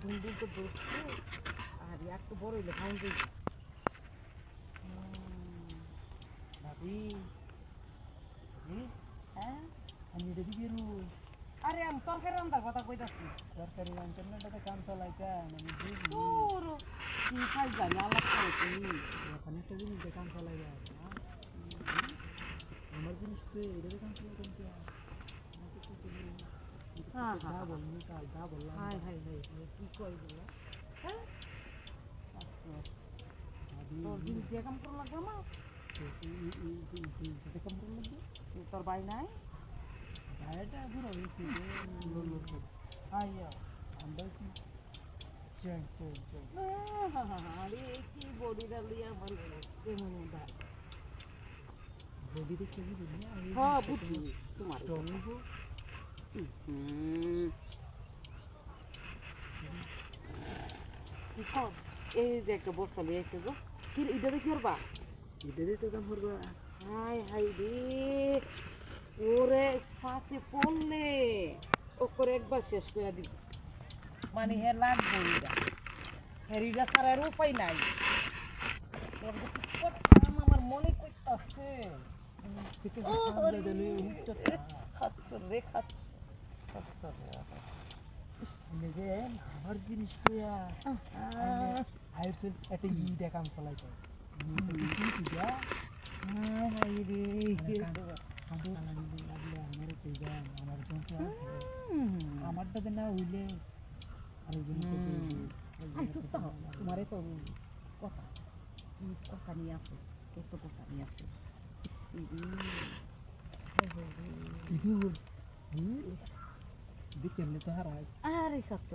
দুন্দুল তো বসছে আর একটু বড় হইলে খাওয়ান যাই ভাবি হ্যাঁ আমি রেডি বেরু আরে আমি তরকারি রান্নার কথা কইতাছি সরকারি ইন্টারনেটে কাম চালাইতা মানে তোর কি খাই জানি আলাপ করে তুমি ওখানে একটা জিনিস কাম চালাই যায় আমার জিনিস তো এটাতে কাম চালাই কেন হাই হাই হাই কি কই বলে হ্যাঁ তোর জিনিস দিয়ে কাম করা লাগবে আমার তোর ভাই নাই ভাইটা দূর হয়েছে আইয়া আমরা কি আরে কি বডি ডালি আমার কেমন ভাই বডি দেখে বুঝলি না হ্যাঁ বুঝছি তোমার এই যে একটা বস্তা নিয়ে এসে গো কি এটা দেখি ওর বা এটাতে তো দাম করবো হাই হাই রে ওরে ফাঁসে পড়লে ও করে একবার শেষ করে দিব মানে হে লাগবে এটা হেরিটা ছাড়ার উপায় নাই আমার মনে করতেছে খাচ্ছ রে খাচ্ছ যে আমার জিনিস একটা ইটা কাম চালাই আমারটাতে না হইলে তোমারে তো কথা কথা নিয়ে আসো কত কথা নিয়ে আসো কেমনে তো হারায় আরে খাচ্ছ